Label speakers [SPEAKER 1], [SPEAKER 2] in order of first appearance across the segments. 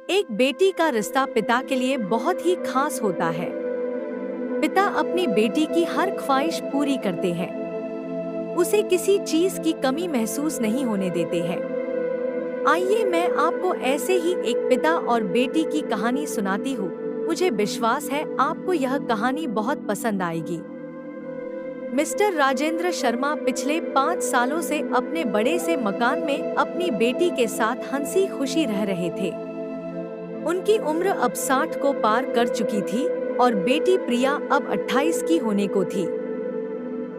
[SPEAKER 1] एक बेटी का रिश्ता पिता के लिए बहुत ही खास होता है। पिता अपनी बेटी की हर ख्वाहिश पूरी करते हैं, उसे किसी चीज की कमी महसूस नहीं होने देते हैं। आइए मैं आपको ऐसे ही एक पिता और बेटी की कहानी सुनाती हूँ। मुझे विश्वास है आपको यह कहानी बहुत पसंद आएगी। मिस्टर राजेंद्र शर्मा पिछले 5 सालों से अपने बड़े से मकान में अपनी बेटी के साथ हंसी खुशी रह रहे थे। उनकी उम्र अब 60 को पार कर चुकी थी और बेटी प्रिया अब 28 की होने को थी।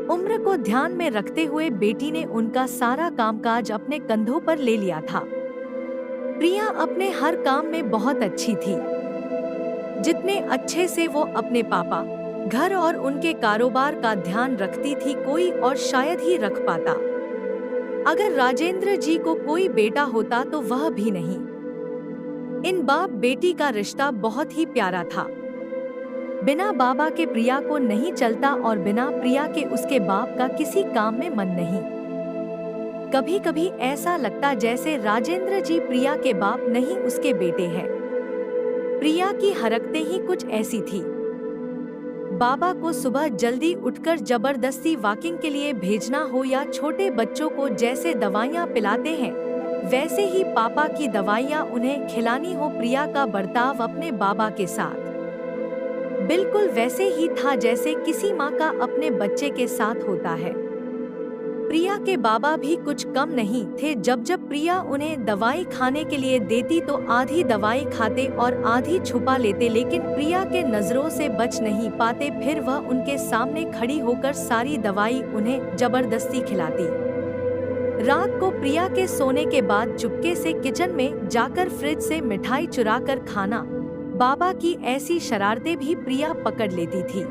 [SPEAKER 1] उम्र को ध्यान में रखते हुए बेटी ने उनका सारा कामकाज अपने कंधों पर ले लिया था। प्रिया अपने हर काम में बहुत अच्छी थी, जितने अच्छे से वो अपने पापा, घर और उनके कारोबार का ध्यान रखती थी कोई और शायद ही रख पाता। अगर राजेंद्र जी को कोई बेटा होता तो वह भी नहीं। इन बाप बेटी का रिश्ता बहुत ही प्यारा था। बिना बाबा के प्रिया को नहीं चलता और बिना प्रिया के उसके बाप का किसी काम में मन नहीं। कभी कभी ऐसा लगता जैसे राजेंद्र जी प्रिया के बाप नहीं उसके बेटे हैं। प्रिया की हरकतें ही कुछ ऐसी थी। बाबा को सुबह जल्दी उठकर जबरदस्ती वॉकिंग के लिए भेजना हो या छोटे बच्चों को जैसे दवाइयाँ पिलाते हैं वैसे ही पापा की दवाइयाँ उन्हें खिलानी हो, प्रिया का बर्ताव अपने बाबा के साथ बिल्कुल वैसे ही था जैसे किसी माँ का अपने बच्चे के साथ होता है। प्रिया के बाबा भी कुछ कम नहीं थे। जब जब प्रिया उन्हें दवाई खाने के लिए देती तो आधी दवाई खाते और आधी छुपा लेते, लेकिन प्रिया के नजरों से बच नहीं पाते। फिर वह उनके सामने खड़ी होकर सारी दवाई उन्हें जबरदस्ती खिलाती। रात को प्रिया के सोने के बाद चुपके से किचन में जाकर फ्रिज से मिठाई चुरा कर खाना। बाबा की ऐसी शरारतें भी प्रिया पकड़ लेती थी।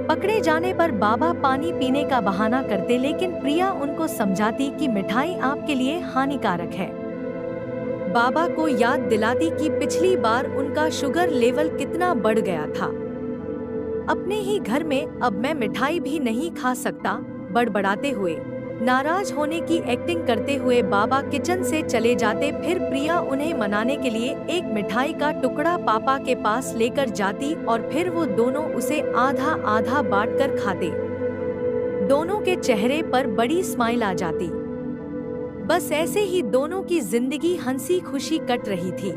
[SPEAKER 1] पकड़े जाने पर बाबा पानी पीने का बहाना करते, लेकिन प्रिया उनको समझाती कि मिठाई आपके लिए हानिकारक है। बाबा को याद दिलाती कि पिछली बार उनका शुगर लेवल कितना बढ़ गया था। अपने ही घर में अब मैं मिठाई भी नहीं खा सकता, बड़बड़ाते हुए नाराज होने की एक्टिंग करते हुए बाबा किचन से चले जाते। फिर प्रिया उन्हें मनाने के लिए एक मिठाई का टुकड़ा पापा के पास लेकर जाती और फिर वो दोनों उसे आधा आधा बांटकर खाते। दोनों के चेहरे पर बड़ी स्माइल आ जाती। बस ऐसे ही दोनों की जिंदगी हंसी खुशी कट रही थी।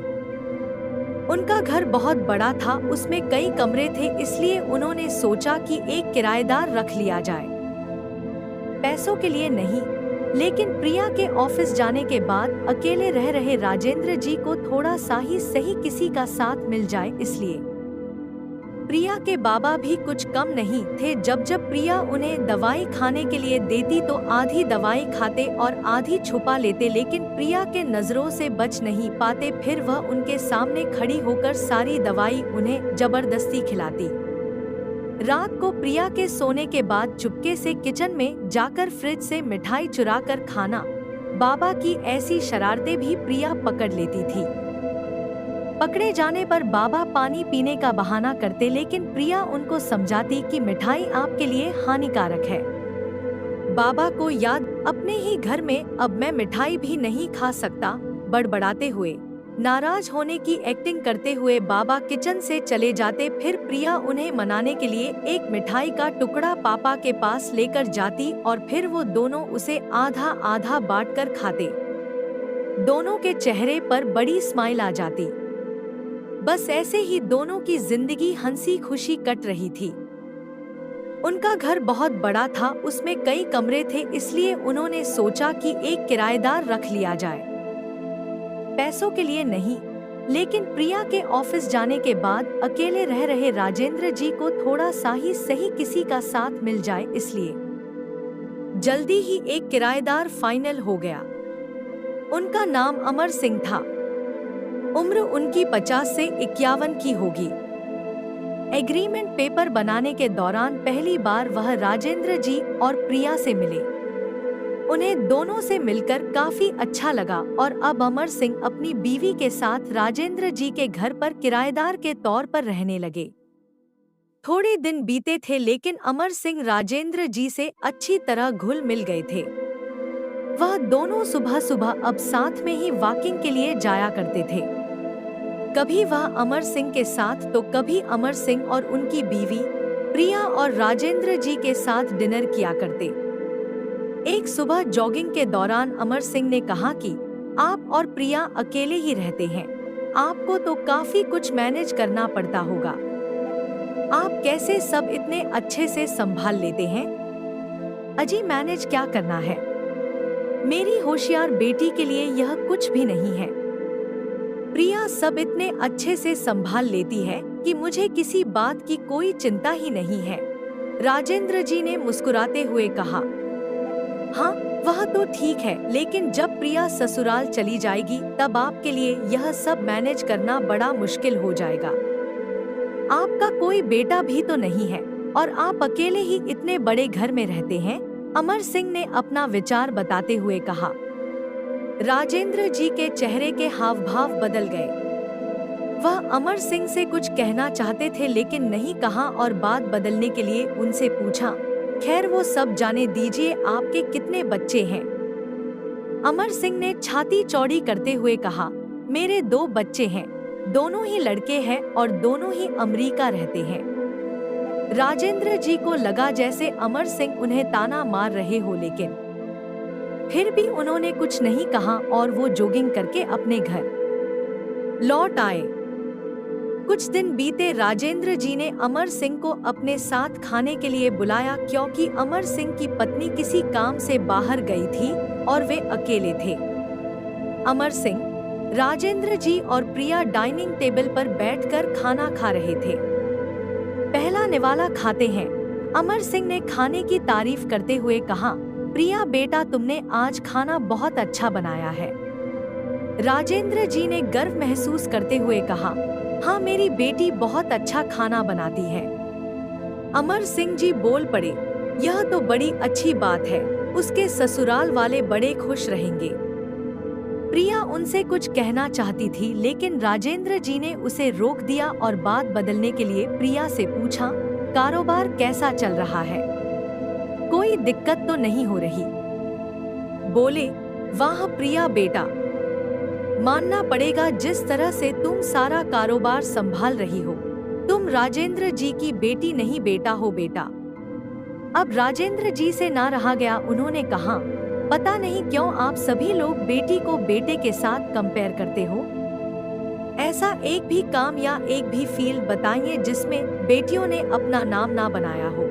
[SPEAKER 1] उनका घर बहुत बड़ा था, उसमें कई कमरे थे, इसलिए उन्होंने सोचा कि एक किराएदार रख लिया जाए। पैसों के लिए नहीं, लेकिन प्रिया के ऑफिस जाने के बाद अकेले रह रहे राजेंद्र जी को थोड़ा सा ही सही किसी का साथ मिल जाए, इसलिए। प्रिया के बाबा भी कुछ कम नहीं थे। जब जब प्रिया उन्हें दवाई खाने के लिए देती तो आधी दवाई खाते और आधी छुपा लेते, लेकिन प्रिया के नजरों से बच नहीं पाते। फिर वह उनके सामने खड़ी होकर सारी दवाई उन्हें जबरदस्ती खिलाती। रात को प्रिया के सोने के बाद चुपके से किचन में जाकर फ्रिज से मिठाई चुरा कर खाना। बाबा की ऐसी शरारतें भी प्रिया पकड़ लेती थी। पकड़े जाने पर बाबा पानी पीने का बहाना करते, लेकिन प्रिया उनको समझाती कि मिठाई आपके लिए हानिकारक है। बाबा को याद अपने ही घर में अब मैं मिठाई भी नहीं खा सकता, बड़बड़ाते हुए नाराज होने की एक्टिंग करते हुए बाबा किचन से चले जाते। फिर प्रिया उन्हें मनाने के लिए एक मिठाई का टुकड़ा पापा के पास लेकर जाती और फिर वो दोनों उसे आधा आधा बांटकर खाते। दोनों के चेहरे पर बड़ी स्माइल आ जाती। बस ऐसे ही दोनों की जिंदगी हंसी खुशी कट रही थी। उनका घर बहुत बड़ा था, उसमें कई कमरे थे, इसलिए उन्होंने सोचा कि एक किराएदार रख लिया जाए। पैसों के लिए नहीं, लेकिन प्रिया के ऑफिस जाने के बाद अकेले रह रहे राजेंद्र जी को थोड़ा सा ही सही किसी का साथ मिल जाए, इसलिए। जल्दी ही एक किराएदार फाइनल हो गया। उनका नाम अमर सिंह था। उम्र उनकी 50 से 51 की होगी। एग्रीमेंट पेपर बनाने के दौरान पहली बार वह राजेंद्र जी और प्रिया से मिले। उन्हें दोनों से मिलकर काफी अच्छा लगा और अब अमर सिंह अपनी बीवी के साथ राजेंद्र जी के घर पर किराएदार के तौर पर रहने लगे। थोड़े दिन बीते थे, लेकिन अमर सिंह राजेंद्र जी से अच्छी तरह घुल मिल गए थे। वह दोनों सुबह सुबह अब साथ में ही वॉकिंग के लिए जाया करते थे। कभी वह अमर सिंह के साथ तो कभी अमर सिंह और उनकी बीवी प्रिया और राजेंद्र जी के साथ डिनर किया करते। एक सुबह जॉगिंग के दौरान अमर सिंह ने कहा कि आप और प्रिया अकेले ही रहते हैं, आपको तो काफी कुछ मैनेज करना पड़ता होगा। आप कैसे सब इतने अच्छे से संभाल लेते हैं? अजी मैनेज क्या करना है, मेरी होशियार बेटी के लिए यह कुछ भी नहीं है। प्रिया सब इतने अच्छे से संभाल लेती है कि मुझे किसी बात की कोई चिंता ही नहीं है, राजेंद्र जी ने मुस्कुराते हुए कहा। हाँ वह तो ठीक है, लेकिन जब प्रिया ससुराल चली जाएगी तब आपके लिए यह सब मैनेज करना बड़ा मुश्किल हो जाएगा। आपका कोई बेटा भी तो नहीं है और आप अकेले ही इतने बड़े घर में रहते हैं, अमर सिंह ने अपना विचार बताते हुए कहा। राजेंद्र जी के चेहरे के हाव भाव बदल गए। वह अमर सिंह से कुछ कहना चाहते थे लेकिन नहीं कहा और बात बदलने के लिए उनसे पूछा, खैर वो सब जाने दीजिए, आपके कितने बच्चे हैं? अमर सिंह ने छाती चौड़ी करते हुए कहा, मेरे 2 बच्चे हैं, दोनों ही लड़के हैं और दोनों ही अमेरिका रहते हैं। राजेंद्र जी को लगा जैसे अमर सिंह उन्हें ताना मार रहे हो, लेकिन फिर भी उन्होंने कुछ नहीं कहा और वो जॉगिंग करके अपने घर लौट आए। कुछ दिन बीते, राजेंद्र जी ने अमर सिंह को अपने साथ खाने के लिए बुलाया क्योंकि अमर सिंह की पत्नी किसी काम से बाहर गई थी और वे अकेले थे। अमर सिंह, राजेंद्र जी और प्रिया डाइनिंग टेबल पर बैठकर खाना खा रहे थे। पहला निवाला खाते हैं, अमर सिंह ने खाने की तारीफ करते हुए कहा, प्रिया बेटा तुमने आज खाना बहुत अच्छा बनाया है। राजेंद्र जी ने गर्व महसूस करते हुए कहा, हाँ मेरी बेटी बहुत अच्छा खाना बनाती है। अमर सिंह जी बोल पड़े, यह तो बड़ी अच्छी बात है, उसके ससुराल वाले बड़े खुश रहेंगे। प्रिया उनसे कुछ कहना चाहती थी लेकिन राजेंद्र जी ने उसे रोक दिया और बात बदलने के लिए प्रिया से पूछा, कारोबार कैसा चल रहा है, कोई दिक्कत तो नहीं हो रही? बोले, वाह प्रिया बेटा, मानना पड़ेगा जिस तरह से तुम सारा कारोबार संभाल रही हो, तुम राजेंद्र जी की बेटी नहीं बेटा हो बेटा। अब राजेंद्र जी से ना रहा गया, उन्होंने कहा, पता नहीं क्यों आप सभी लोग बेटी को बेटे के साथ कंपेयर करते हो। ऐसा एक भी काम या एक भी फील्ड बताइए जिसमें बेटियों ने अपना नाम ना बनाया हो।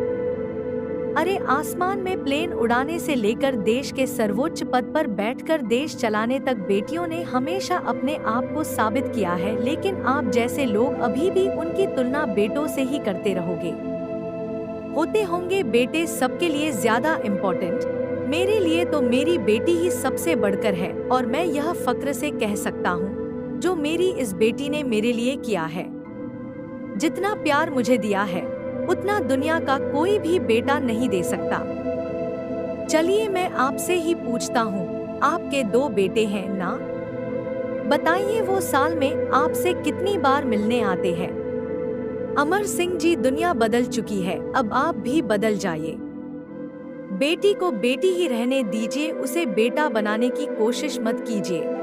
[SPEAKER 1] अरे आसमान में प्लेन उड़ाने से लेकर देश के सर्वोच्च पद पर बैठकर देश चलाने तक बेटियों ने हमेशा अपने आप को साबित किया है, लेकिन आप जैसे लोग अभी भी उनकी तुलना बेटों से ही करते रहोगे। होते होंगे बेटे सबके लिए ज्यादा इम्पोर्टेंट, मेरे लिए तो मेरी बेटी ही सबसे बढ़कर है और मैं यह फक्र से कह सकता हूँ जो मेरी इस बेटी ने मेरे लिए किया है। जितना प्यार मुझे दिया है उतना दुनिया का कोई भी बेटा नहीं दे सकता। चलिए मैं आपसे ही पूछता हूँ, आपके 2 बेटे हैं ना? बताइए वो साल में आपसे कितनी बार मिलने आते हैं? अमर सिंह जी, दुनिया बदल चुकी है, अब आप भी बदल जाइए। बेटी को बेटी ही रहने दीजिए, उसे बेटा बनाने की कोशिश मत कीजिए।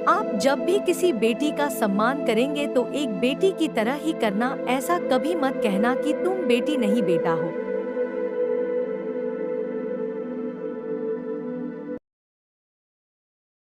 [SPEAKER 1] आप जब भी किसी बेटी का सम्मान करेंगे तो एक बेटी की तरह ही करना, ऐसा कभी मत कहना कि तुम बेटी नहीं बेटा हो।